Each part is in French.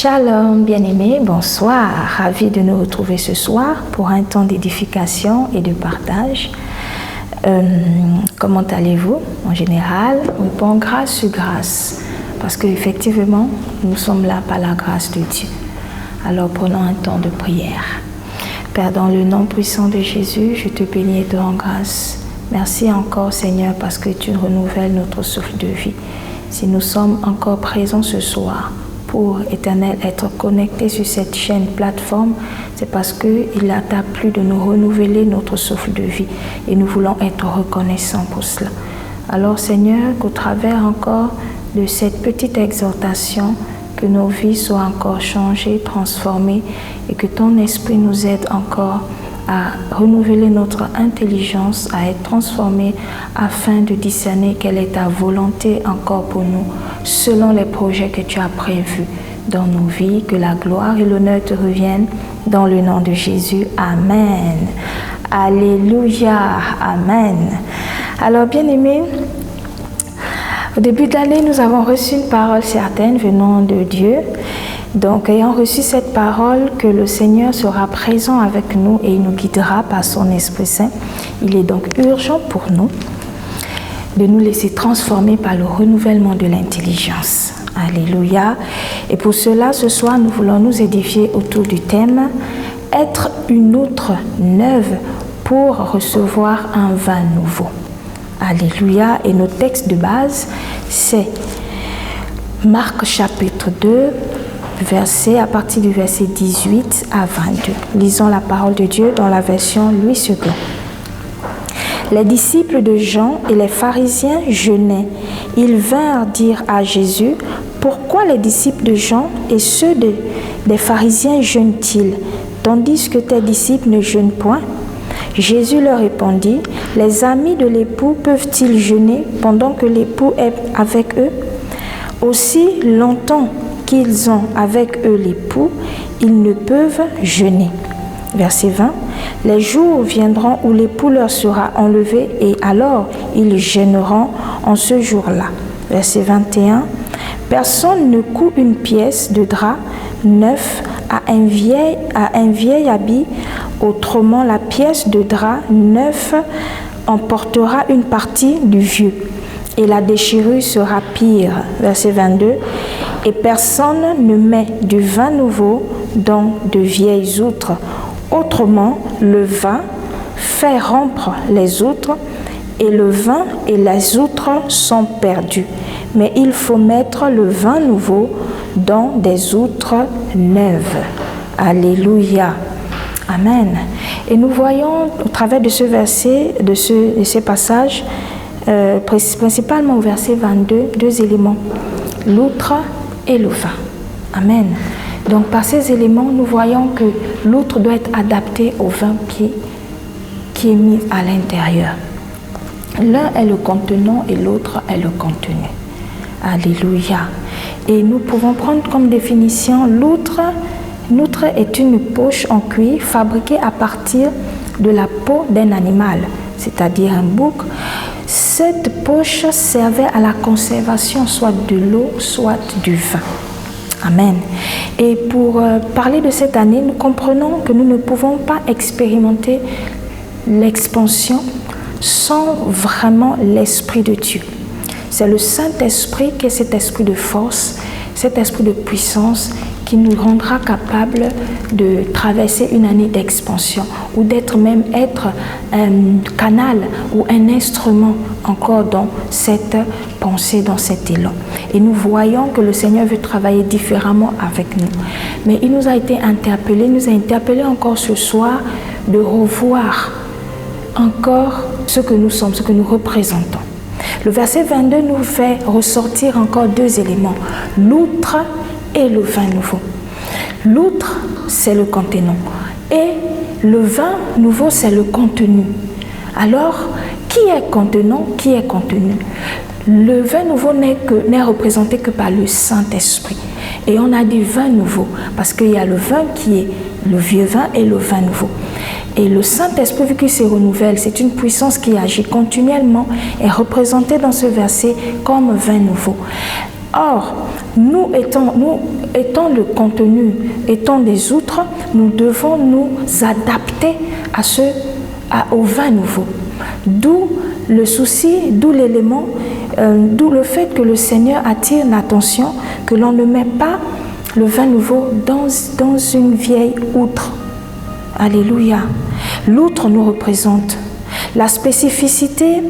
Shalom bien-aimés, bonsoir, ravi de nous retrouver ce soir pour un temps d'édification et de partage. Comment allez-vous en général? Bon, grâce sur grâce, parce qu'effectivement, nous sommes là par la grâce de Dieu. Alors prenons un temps de prière. Père, dans le nom puissant de Jésus, je te bénis et te rends grâce. Merci encore Seigneur parce que tu renouvelles notre souffle de vie. Si nous sommes encore présents ce soir, pour Éternel être connectés sur cette chaîne plateforme, c'est parce qu'il t'a plu de nous renouveler notre souffle de vie et nous voulons être reconnaissants pour cela. Alors Seigneur, qu'au travers encore de cette petite exhortation, que nos vies soient encore changées, transformées et que ton esprit nous aide encore à renouveler notre intelligence, à être transformés afin de discerner quelle est ta volonté encore pour nous, selon les projets que tu as prévus dans nos vies. Que la gloire et l'honneur te reviennent dans le nom de Jésus. Amen. Alléluia. Amen. Alors, bien-aimés, au début de l'année, nous avons reçu une parole certaine venant de Dieu. Donc, ayant reçu cette parole, que le Seigneur sera présent avec nous et il nous guidera par son Esprit Saint. Il est donc urgent pour nous de nous laisser transformer par le renouvellement de l'intelligence. Alléluia. Et pour cela, ce soir, nous voulons nous édifier autour du thème « Être une outre neuve pour recevoir un vin nouveau ». Alléluia. Et notre texte de base, c'est Marc chapitre 2, à partir du verset 18 à 22. Lisons la parole de Dieu dans la version Louis II. Les disciples de Jean et les pharisiens jeûnaient. Ils vinrent dire à Jésus, « Pourquoi les disciples de Jean et ceux des pharisiens jeûnent-ils, tandis que tes disciples ne jeûnent point ?» Jésus leur répondit, « Les amis de l'époux peuvent-ils jeûner pendant que l'époux est avec eux? Aussi longtemps qu'ils ont avec eux l'époux, ils ne peuvent jeûner. » Verset 20. Les jours viendront où l'époux leur sera enlevé et alors ils jeûneront en ce jour-là. Verset 21. Personne ne coud une pièce de drap neuf à un vieil habit, autrement la pièce de drap neuf emportera une partie du vieux et la déchirure sera pire. Verset 22. Et personne ne met du vin nouveau dans de vieilles outres. Autrement, le vin fait rompre les outres et le vin et les outres sont perdus. Mais il faut mettre le vin nouveau dans des outres neuves. Alléluia. Amen. Et nous voyons au travers de ce verset, de ces passages, principalement au verset 22, deux éléments, l'outre et le vin. Amen. Donc par ces éléments, nous voyons que l'outre doit être adapté au vin qui est mis à l'intérieur. L'un est le contenant et l'autre est le contenu. Alléluia. Et nous pouvons prendre comme définition l'outre. L'outre est une poche en cuir fabriquée à partir de la peau d'un animal, c'est-à-dire un bouc. Cette poche servait à la conservation soit de l'eau, soit du vin. Amen. Et pour parler de cette année, nous comprenons que nous ne pouvons pas expérimenter l'expansion sans vraiment l'Esprit de Dieu. C'est le Saint-Esprit qui est cet esprit de force, cet esprit de puissance qui nous rendra capables de traverser une année d'expansion ou d'être un canal ou un instrument encore dans cette pensée, dans cet élan. Et nous voyons que le Seigneur veut travailler différemment avec nous. Mais il nous a interpellés encore ce soir de revoir encore ce que nous sommes, ce que nous représentons. Le verset 22 nous fait ressortir encore deux éléments, l'outre et le vin nouveau. L'outre, c'est le contenant et le vin nouveau, c'est le contenu. Alors, qui est contenant, qui est contenu? Le vin nouveau n'est représenté que par le Saint-Esprit. Et on a dit vin nouveau parce qu'il y a le vin qui est le vieux vin et le vin nouveau. Et le Saint-Esprit, vu qu'il se renouvelle, c'est une puissance qui agit continuellement, est représentée dans ce verset comme vin nouveau. Or, nous étant le contenu, étant des outres, nous devons nous adapter au vin nouveau. D'où le souci, d'où l'élément, d'où le fait que le Seigneur attire l'attention que l'on ne met pas le vin nouveau dans une vieille outre. Alléluia. L'outre nous représente. La spécificité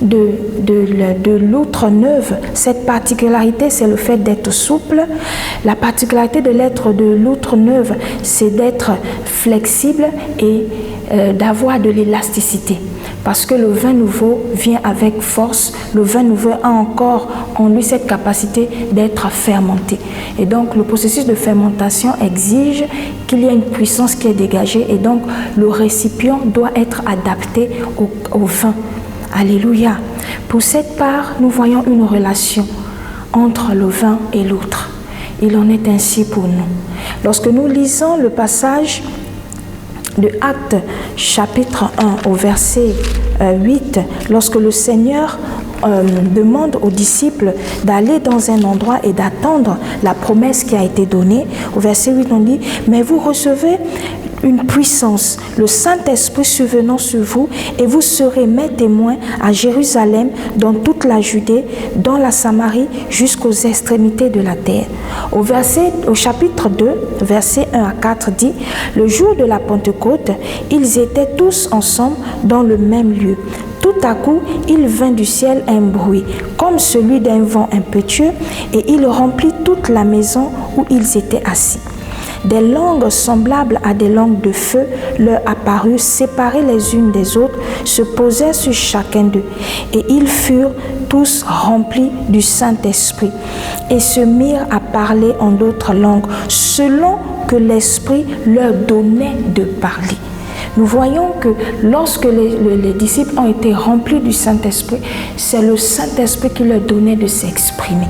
de l'outre neuve, cette particularité, c'est le fait d'être souple. La particularité de l'outre neuve, c'est d'être flexible et d'avoir de l'élasticité. Parce que le vin nouveau vient avec force, le vin nouveau a encore en lui cette capacité d'être fermenté. Et donc le processus de fermentation exige qu'il y ait une puissance qui est dégagée et donc le récipient doit être adapté au vin. Alléluia. Pour cette part, nous voyons une relation entre le vin et l'outre. Il en est ainsi pour nous. Lorsque nous lisons le passage de Actes chapitre 1 au verset 8, lorsque le Seigneur demande aux disciples d'aller dans un endroit et d'attendre la promesse qui a été donnée, au verset 8 on dit « Mais vous recevez une puissance, le Saint-Esprit survenant sur vous, et vous serez mes témoins à Jérusalem, dans toute la Judée, dans la Samarie, jusqu'aux extrémités de la terre. » Au chapitre 2, versets 1 à 4 dit « Le jour de la Pentecôte, ils étaient tous ensemble dans le même lieu. Tout à coup, il vint du ciel un bruit, comme celui d'un vent impétueux, et il remplit toute la maison où ils étaient assis. Des langues semblables à des langues de feu leur apparurent, séparées les unes des autres, se posèrent sur chacun d'eux. Et ils furent tous remplis du Saint-Esprit et se mirent à parler en d'autres langues, selon que l'Esprit leur donnait de parler. Nous voyons que lorsque les disciples ont été remplis du Saint-Esprit, c'est le Saint-Esprit qui leur donnait de s'exprimer.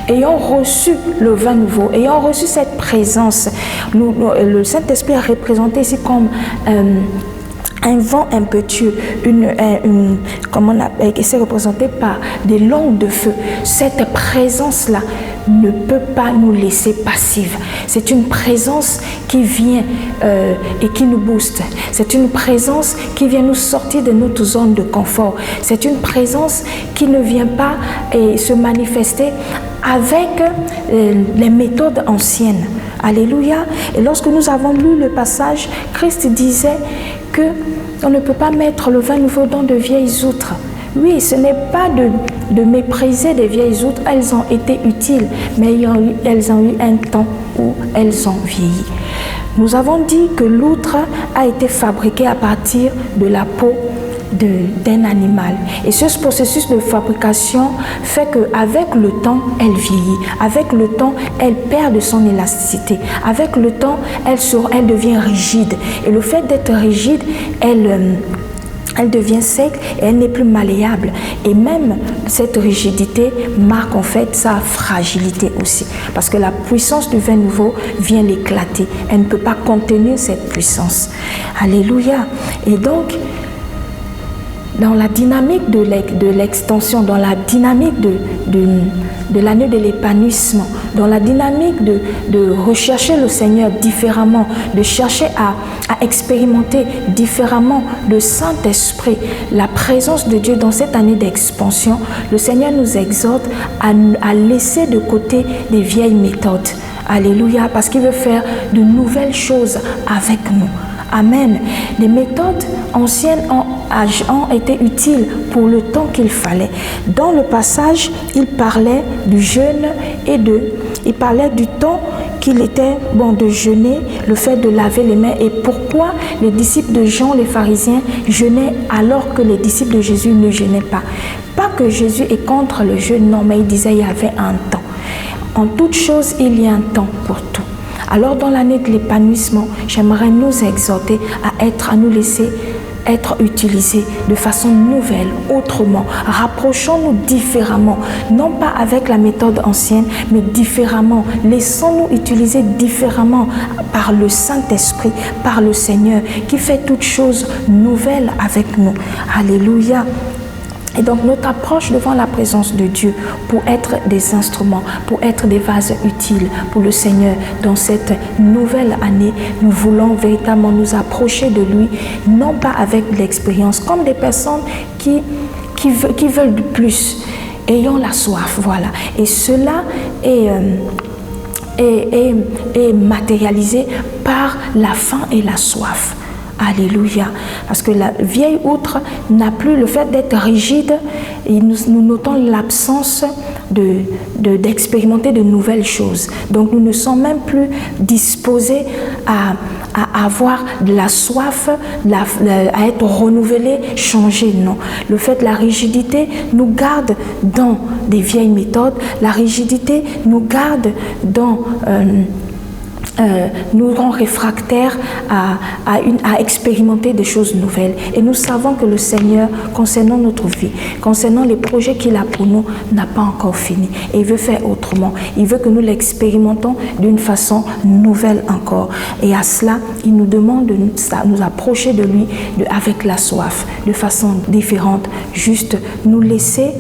Ayant reçu le vin nouveau, ayant reçu cette présence, le Saint-Esprit est représenté ici comme un vent impétueux, c'est représenté par des langues de feu. Cette présence-là ne peut pas nous laisser passives. C'est une présence qui vient et qui nous booste. C'est une présence qui vient nous sortir de notre zone de confort. C'est une présence qui ne vient pas se manifester avec les méthodes anciennes. Alléluia. Et lorsque nous avons lu le passage, Christ disait qu'on ne peut pas mettre le vin nouveau dans de vieilles outres. Oui, ce n'est pas de mépriser des vieilles outres, elles ont été utiles, mais elles ont eu un temps où elles ont vieilli. Nous avons dit que l'outre a été fabriquée à partir de la peau d'un animal. Et ce processus de fabrication fait qu'avec le temps, elle vieillit. Avec le temps, elle perd de son élasticité. Avec le temps, elle devient rigide. Et le fait d'être rigide, elle devient sec et elle n'est plus malléable. Et même cette rigidité marque en fait sa fragilité aussi. Parce que la puissance du vin nouveau vient l'éclater. Elle ne peut pas contenir cette puissance. Alléluia. Et donc, dans la dynamique de l'extension, dans la dynamique de l'année de l'épanouissement, dans la dynamique de rechercher le Seigneur différemment, de chercher à expérimenter différemment le Saint-Esprit, la présence de Dieu dans cette année d'expansion, le Seigneur nous exhorte à laisser de côté les vieilles méthodes. Alléluia, parce qu'il veut faire de nouvelles choses avec nous. Amen. Les méthodes anciennes ont été utiles pour le temps qu'il fallait. Dans le passage, il parlait du jeûne il parlait du temps qu'il était bon de jeûner, le fait de laver les mains et pourquoi les disciples de Jean, les pharisiens, jeûnaient alors que les disciples de Jésus ne jeûnaient pas. Pas que Jésus est contre le jeûne, non, mais il disait qu'il y avait un temps. En toute chose, il y a un temps pour tout. Alors dans l'année de l'épanouissement, j'aimerais nous exhorter à nous laisser être utilisés de façon nouvelle, autrement. Rapprochons-nous différemment, non pas avec la méthode ancienne, mais différemment. Laissons-nous utiliser différemment par le Saint-Esprit, par le Seigneur, qui fait toutes choses nouvelles avec nous. Alléluia. Et donc notre approche devant la présence de Dieu pour être des instruments, pour être des vases utiles pour le Seigneur dans cette nouvelle année, nous voulons véritablement nous approcher de lui, non pas avec l'expérience, comme des personnes qui veulent du plus, ayant la soif, voilà. Et cela est matérialisé par la faim et la soif. Alléluia. Parce que la vieille outre n'a plus le fait d'être rigide, et nous notons l'absence d'expérimenter de nouvelles choses. Donc nous ne sommes même plus disposés à avoir de la soif, à être renouvelés, changés. Non. Le fait de la rigidité nous garde dans des vieilles méthodes. La rigidité nous garde dans... nous rend réfractaires à expérimenter des choses nouvelles. Et nous savons que le Seigneur, concernant notre vie, concernant les projets qu'il a pour nous, n'a pas encore fini. Et il veut faire autrement. Il veut que nous l'expérimentons d'une façon nouvelle encore. Et à cela, il nous demande de nous approcher de lui avec la soif, de façon différente, juste nous laisser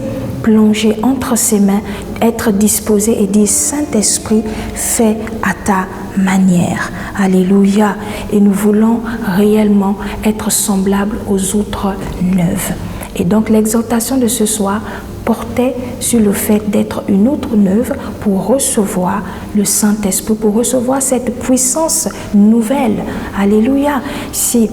plonger entre ses mains, être disposé et dire: Saint-Esprit, fais à ta manière. Alléluia. Et nous voulons réellement être semblables aux outres neuves. Et donc l'exhortation de ce soir portait sur le fait d'être une outre neuve pour recevoir le Saint-Esprit, pour recevoir cette puissance nouvelle. Alléluia. Si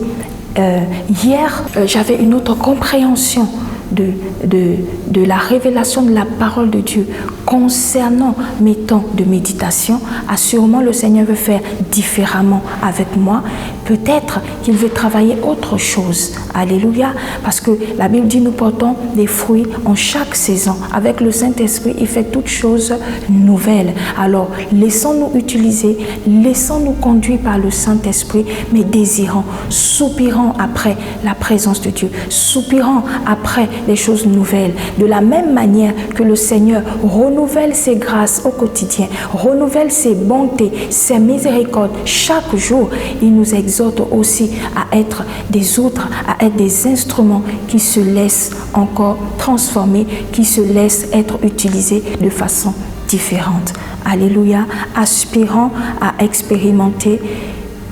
hier j'avais une autre compréhension de la révélation de la parole de Dieu concernant mes temps de méditation, assurément le Seigneur veut faire différemment avec moi. Peut-être qu'il veut travailler autre chose. Alléluia. Parce que la Bible dit: nous portons des fruits en chaque saison. Avec le Saint-Esprit, il fait toutes choses nouvelles. Alors, laissons-nous utiliser, laissons-nous conduire par le Saint-Esprit, mais désirons, soupirons après la présence de Dieu, soupirons après les choses nouvelles. De la même manière que le Seigneur renouvelle ses grâces au quotidien, renouvelle ses bontés, ses miséricordes chaque jour, il nous exhorte aussi à être des outres, à être des instruments qui se laissent encore transformer, qui se laissent être utilisés de façon différente. Alléluia. Aspirons à expérimenter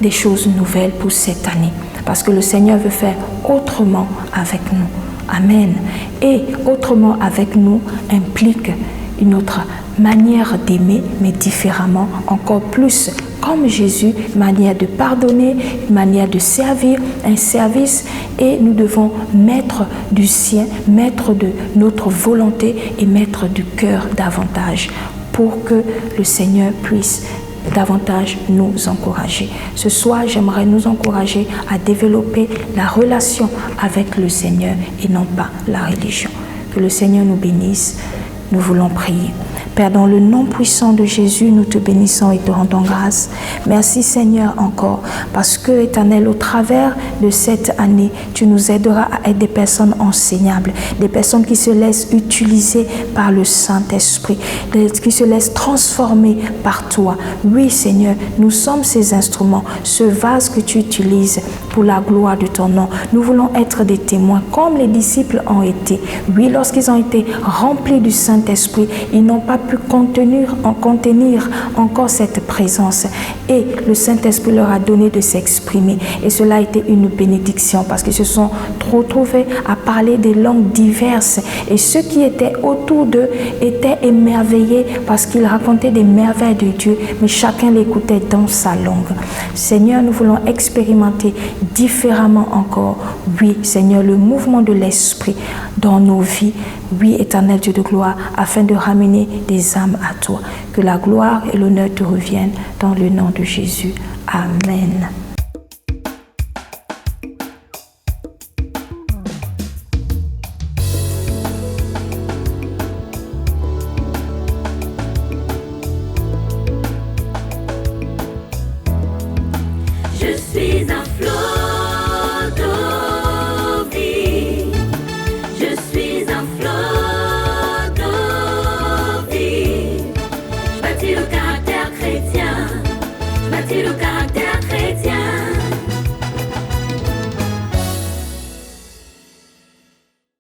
des choses nouvelles pour cette année, parce que le Seigneur veut faire autrement avec nous. Amen. Et autrement avec nous implique une autre manière d'aimer, mais différemment, encore plus comme Jésus, une manière de pardonner, une manière de servir, un service, et nous devons mettre du sien, mettre de notre volonté et mettre du cœur davantage pour que le Seigneur puisse davantage nous encourager. Ce soir, j'aimerais nous encourager à développer la relation avec le Seigneur et non pas la religion. Que le Seigneur nous bénisse. Nous voulons prier. Père, dans le nom puissant de Jésus, nous te bénissons et te rendons grâce. Merci Seigneur encore, parce que, Éternel, au travers de cette année, tu nous aideras à être des personnes enseignables, des personnes qui se laissent utiliser par le Saint-Esprit, qui se laissent transformer par toi. Oui Seigneur, nous sommes ces instruments, ce vase que tu utilises pour la gloire de ton nom. Nous voulons être des témoins comme les disciples ont été. Oui, lorsqu'ils ont été remplis du Saint-Esprit, ils n'ont pas pu contenir encore cette présence. Et le Saint-Esprit leur a donné de s'exprimer. Et cela a été une bénédiction parce qu'ils se sont retrouvés à parler des langues diverses. Et ceux qui étaient autour d'eux étaient émerveillés parce qu'ils racontaient des merveilles de Dieu, mais chacun l'écoutait dans sa langue. Seigneur, nous voulons expérimenter différemment encore, oui Seigneur, le mouvement de l'Esprit dans nos vies, oui Éternel Dieu de gloire, afin de ramener des âmes à toi. Que la gloire et l'honneur te reviennent dans le nom de Jésus. Amen.